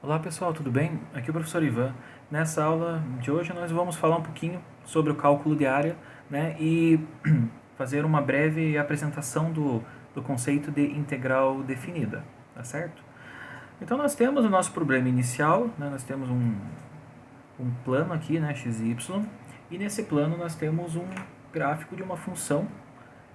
Olá pessoal, tudo bem? Aqui é o professor Ivan. Nessa aula de hoje nós vamos falar um pouquinho sobre o cálculo de área, né, e fazer uma breve apresentação do conceito de integral definida, tá certo? Então nós temos o nosso problema inicial, né, nós temos um plano aqui, né, x e y, e nesse plano nós temos um gráfico de uma função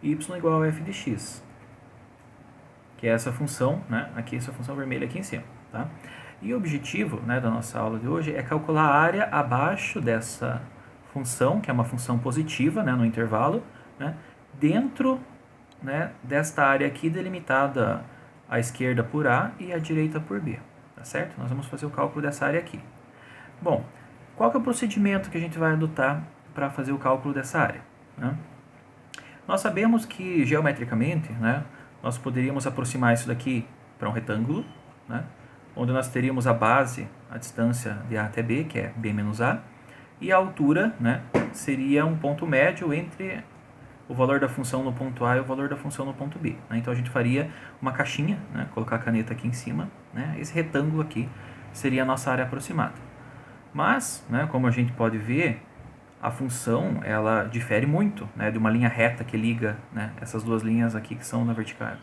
y igual a f de x, que é essa função, né, aqui essa função vermelha aqui em cima, tá? E o objetivo, né, da nossa aula de hoje é calcular a área abaixo dessa função, que é uma função positiva, né, no intervalo, né, dentro, né, desta área aqui delimitada à esquerda por A e à direita por B, tá certo? Nós vamos fazer o cálculo dessa área aqui. Bom, qual que é o procedimento que a gente vai adotar para fazer o cálculo dessa área, né? Nós sabemos que geometricamente, né, nós poderíamos aproximar isso daqui para um retângulo, né, onde nós teríamos a base, a distância de A até B, que é B menos A, e a altura, né, seria um ponto médio entre o valor da função no ponto A e o valor da função no ponto B, né? Então a gente faria uma caixinha, né, colocar a caneta aqui em cima, né, esse retângulo aqui seria a nossa área aproximada. Mas, né, como a gente pode ver, a função ela difere muito, né, de uma linha reta que liga, né, essas duas linhas aqui que são na vertical.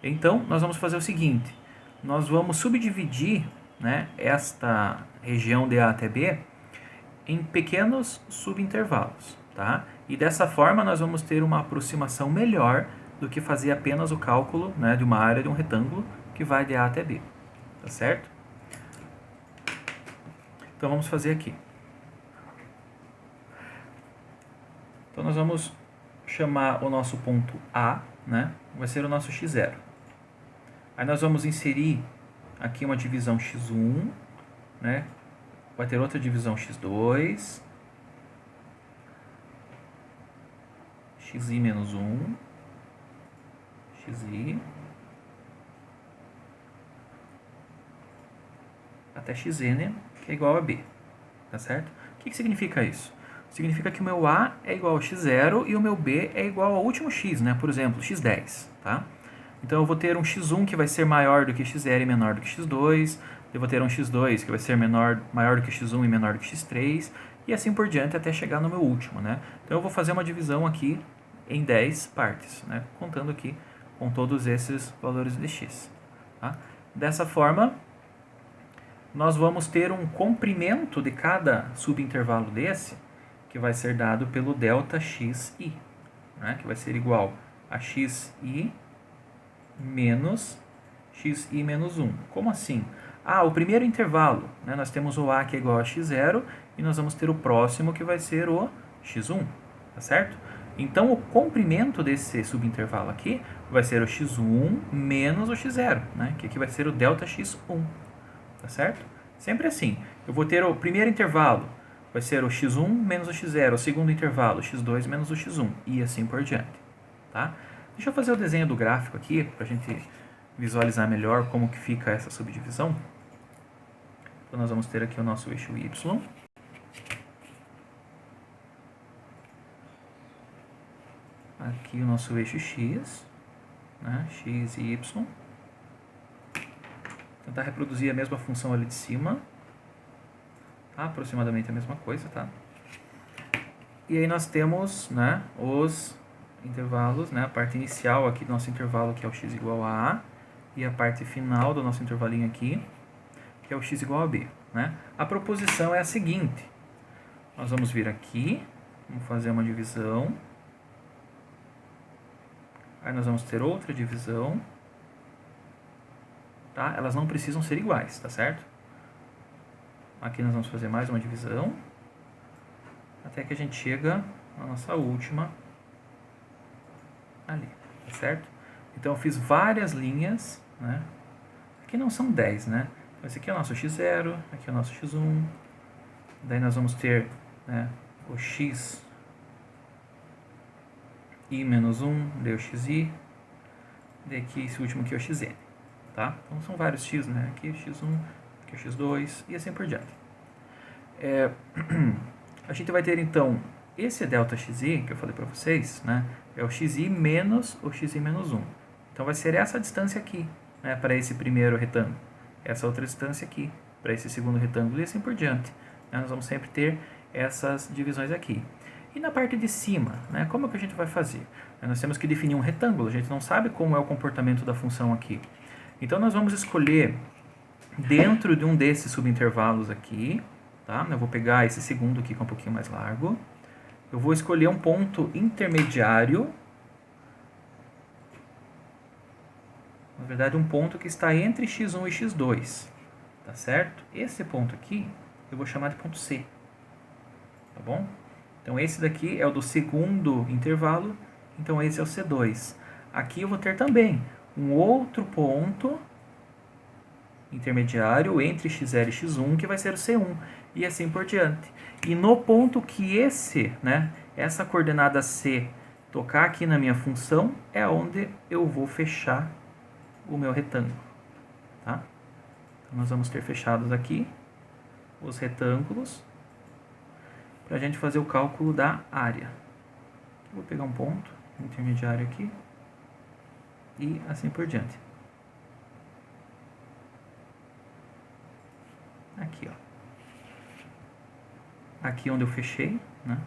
Então nós vamos fazer o seguinte: nós vamos subdividir, né, esta região de A até B em pequenos subintervalos, tá? E dessa forma nós vamos ter uma aproximação melhor do que fazer apenas o cálculo, né, de uma área de um retângulo que vai de A até B, tá certo? Então vamos fazer aqui. Então nós vamos chamar o nosso ponto A, né, vai ser o nosso x0. Aí nós vamos inserir aqui uma divisão x1, né? Vai ter outra divisão x2, xi menos 1, xi, até xn, que é igual a b, tá certo? O que significa isso? Significa que o meu a é igual a x0 e o meu b é igual ao último x, né? Por exemplo, x10, tá? Então eu vou ter um x1 que vai ser maior do que x0 e menor do que x2, eu vou ter um x2 que vai ser maior do que x1 e menor do que x3, e assim por diante até chegar no meu último, né? Então eu vou fazer uma divisão aqui em 10 partes, né? Contando aqui com todos esses valores de x, tá? Dessa forma, nós vamos ter um comprimento de cada subintervalo desse, que vai ser dado pelo delta xi, né? Que vai ser igual a xi menos xi menos 1. Como assim? Ah, o primeiro intervalo, né, nós temos o A que é igual a x0 e nós vamos ter o próximo que vai ser o x1, tá certo? Então o comprimento desse subintervalo aqui vai ser o x1 menos o x0, né, que aqui vai ser o delta x1, tá certo? Sempre assim, eu vou ter o primeiro intervalo, vai ser o x1 menos o x0, o segundo intervalo, x2 menos o x1 e assim por diante, tá? Deixa eu fazer o desenho do gráfico aqui, para a gente visualizar melhor como que fica essa subdivisão. Então nós vamos ter aqui o nosso eixo y. Aqui o nosso eixo x, né? X e y. Vou tentar reproduzir a mesma função ali de cima. Tá? Aproximadamente a mesma coisa, tá? E aí nós temos, né, os intervalos, né, a parte inicial aqui do nosso intervalo, que é o x igual a A, e a parte final do nosso intervalinho aqui, que é o x igual a B, né? A proposição é a seguinte: nós vamos vir aqui, vamos fazer uma divisão, aí nós vamos ter outra divisão, tá? Elas não precisam ser iguais, tá certo? Aqui nós vamos fazer mais uma divisão, até que a gente chega na nossa última ali, tá certo? Então eu fiz várias linhas, né? Aqui não são 10, né? Esse aqui é o nosso x0, aqui é o nosso x1, daí nós vamos ter, né, o x i menos 1, daí o xi, daí aqui esse último aqui é o xn, tá? Então são vários x, né? Aqui é x1, aqui é x2 e assim por diante. A gente vai ter então esse delta xi que eu falei para vocês, né? É o xi menos o xi menos 1. Então vai ser essa distância aqui, né, para esse primeiro retângulo. essa outra distância aqui, para esse segundo retângulo e assim por diante. Nós vamos sempre ter essas divisões aqui. E na parte de cima, né, como é que a gente vai fazer? Nós temos que definir um retângulo, a gente não sabe como é o comportamento da função aqui. Então nós vamos escolher dentro de um desses subintervalos aqui, tá? Eu vou pegar esse segundo aqui que é um pouquinho mais largo. Eu vou escolher um ponto intermediário. Na verdade, um ponto que está entre x1 e x2, tá certo? Esse ponto aqui eu vou chamar de ponto C, tá bom? Então, esse daqui é o do segundo intervalo, então esse é o C2. Aqui eu vou ter também um outro ponto intermediário entre x0 e x1, que vai ser o C1, e assim por diante. E no ponto que essa coordenada C tocar aqui na minha função, é onde eu vou fechar o meu retângulo, tá? Então, nós vamos ter fechados aqui os retângulos para a gente fazer o cálculo da área. Vou pegar um ponto intermediário aqui e assim por diante. Aqui, ó. Aqui onde eu fechei, né?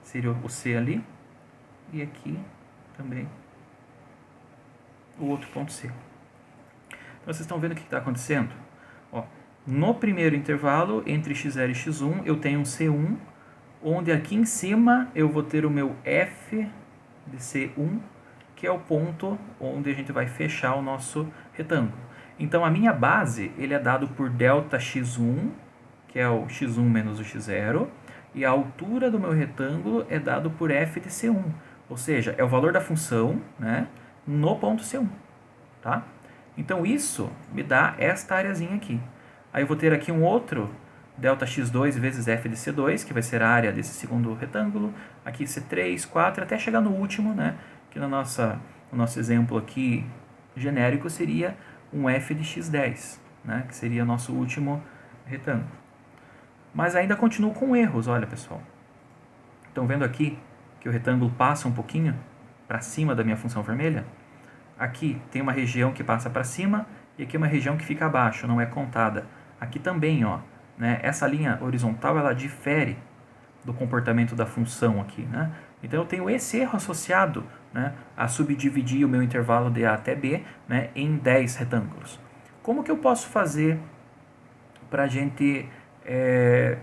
Seria o C ali. E aqui também o outro ponto C. Então, vocês estão vendo o que está acontecendo? Ó, no primeiro intervalo, entre x0 e x1, eu tenho um C1, onde aqui em cima eu vou ter o meu F de C1, que é o ponto onde a gente vai fechar o nosso retângulo. Então, a minha base ele é dado por ΔX1, que é o x1 menos o x0, e a altura do meu retângulo é dado por F de C1, ou seja, é o valor da função, né, no ponto C1, tá? Então, isso me dá esta areazinha aqui. Aí eu vou ter aqui um outro ΔX2 vezes F de C2, que vai ser a área desse segundo retângulo. Aqui C3, 4, até chegar no último, né? Que no nosso exemplo aqui genérico seria um F de X10, né? Que seria o nosso último retângulo. Mas ainda continuo com erros, olha pessoal. Estão vendo aqui que o retângulo passa um pouquinho para cima da minha função vermelha? Aqui tem uma região que passa para cima e aqui uma região que fica abaixo, não é contada. Aqui também, ó, né, essa linha horizontal ela difere do comportamento da função aqui, né? Então eu tenho esse erro associado, né, a subdividir o meu intervalo de A até B, né, em 10 retângulos. Como que eu posso fazer para a gente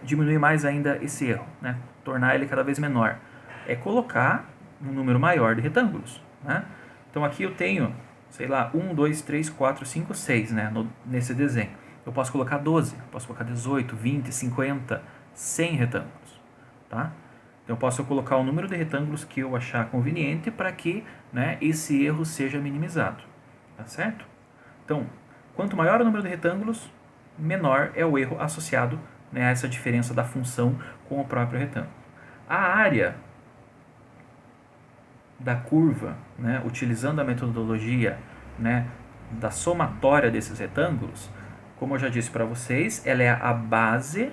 diminuir mais ainda esse erro, né? Tornar ele cada vez menor? É colocar um número maior de retângulos, né? Então aqui eu tenho, sei lá, 1, 2, 3, 4, 5, 6, né, nesse desenho. Eu posso colocar 12, posso colocar 18, 20, 50, 100 retângulos, tá? Então eu posso colocar o número de retângulos que eu achar conveniente para que, né, esse erro seja minimizado, tá certo? Então, quanto maior o número de retângulos, menor é o erro associado, né, a essa diferença da função com o próprio retângulo. A área da curva, né, utilizando a metodologia, né, da somatória desses retângulos, como eu já disse para vocês, ela é a base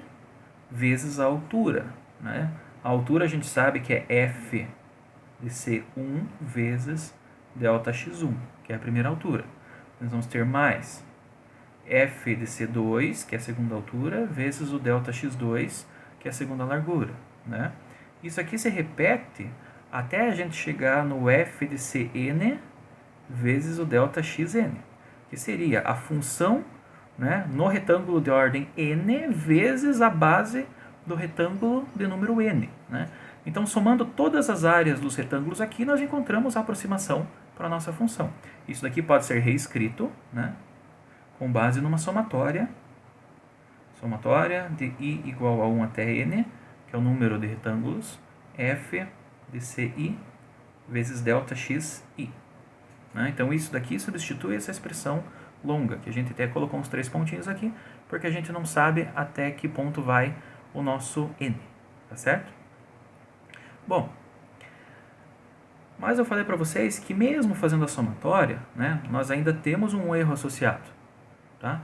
vezes a altura, né? A altura a gente sabe que é F de C1 vezes ΔX1, que é a primeira altura. Nós vamos ter mais F de C2, que é a segunda altura, vezes o ΔX2, que é a segunda largura, né? Isso aqui se repete até a gente chegar no F de Cn vezes o ΔXn, que seria a função, né, no retângulo de ordem n vezes a base do retângulo de número n, né? Então, somando todas as áreas dos retângulos aqui, nós encontramos a aproximação para a nossa função. Isso daqui pode ser reescrito, né, com base numa somatória de i igual a 1 até n, que é o número de retângulos, f de ci vezes ΔXi. Né? Então, isso daqui substitui essa expressão longa, que a gente até colocou uns 3 pontinhos aqui, porque a gente não sabe até que ponto vai o nosso n, tá certo? Bom, mas eu falei para vocês que mesmo fazendo a somatória, né, nós ainda temos um erro associado, tá?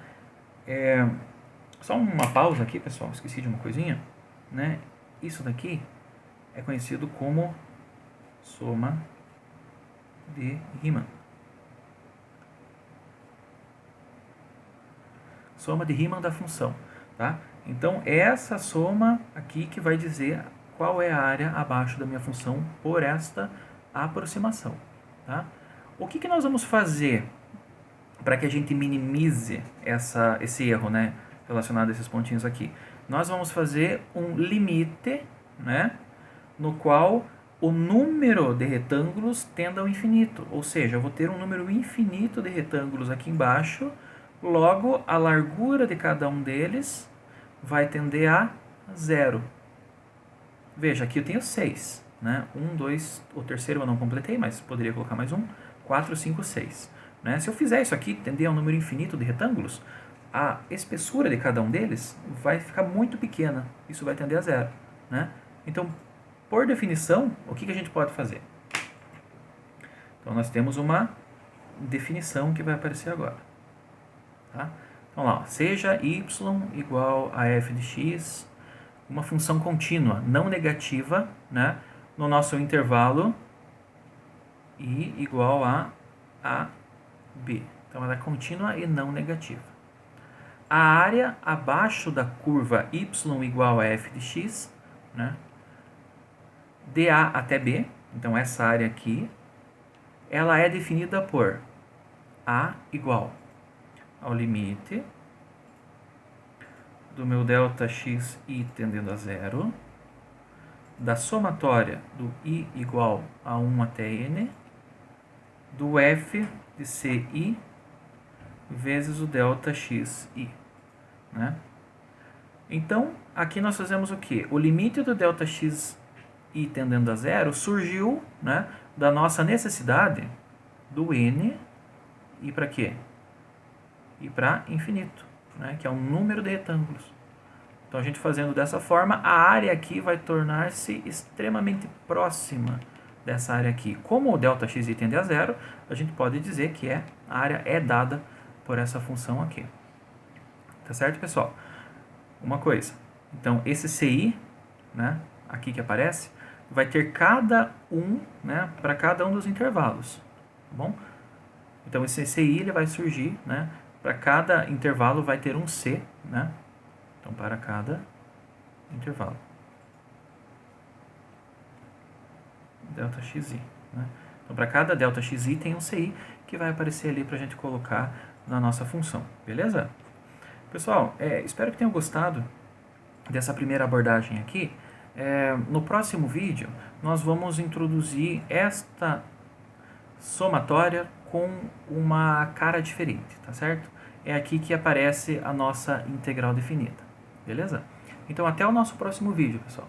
Só uma pausa aqui, pessoal, esqueci de uma coisinha, né? Isso daqui é conhecido como soma de Riemann. Soma de Riemann da função, tá? Então, essa soma aqui que vai dizer qual é a área abaixo da minha função por esta aproximação, tá? O que nós vamos fazer para que a gente minimize esse erro, né, relacionado a esses pontinhos aqui? Nós vamos fazer um limite, né, no qual o número de retângulos tende ao infinito, ou seja, eu vou ter um número infinito de retângulos aqui embaixo, logo a largura de cada um deles vai tender a 0. Veja, aqui eu tenho 6, né? 1, 2, o terceiro eu não completei, mas poderia colocar mais um, 4, 5, 6. Né? Se eu fizer isso aqui, tender a um número infinito de retângulos, a espessura de cada um deles vai ficar muito pequena, isso vai tender a 0. Né? Então, por definição, o que a gente pode fazer? Então, nós temos uma definição que vai aparecer agora. Tá? Então, lá, seja y igual a f de x, uma função contínua, não negativa, né, no nosso intervalo i igual a b. Então, ela é contínua e não negativa. A área abaixo da curva y igual a f de x, né, de A até B, então essa área aqui, ela é definida por A igual ao limite do meu delta xi tendendo a 0, da somatória do i igual a 1 até n, do f de ci vezes o delta xi. Né? Então, aqui nós fazemos o quê? O limite do delta xi tendendo a 0 surgiu, né, da nossa necessidade do n ir para quê? Ir para infinito, né, que é um número de retângulos. Então, a gente fazendo dessa forma, a área aqui vai tornar-se extremamente próxima dessa área aqui. Como o delta xi tende a 0, a gente pode dizer que a área é dada por essa função aqui. Tá certo, pessoal? Uma coisa, então esse ci, né, aqui que aparece, vai ter cada um, né, para cada um dos intervalos, tá bom? Então esse ci ele vai surgir, né, para cada intervalo vai ter um c, né? Então para cada intervalo. Delta xi, né? Então para cada delta xi tem um ci que vai aparecer ali para a gente colocar na nossa função, beleza? Pessoal, espero que tenham gostado dessa primeira abordagem aqui. No próximo vídeo, nós vamos introduzir esta somatória com uma cara diferente, tá certo? É aqui que aparece a nossa integral definida, beleza? Então, até o nosso próximo vídeo, pessoal.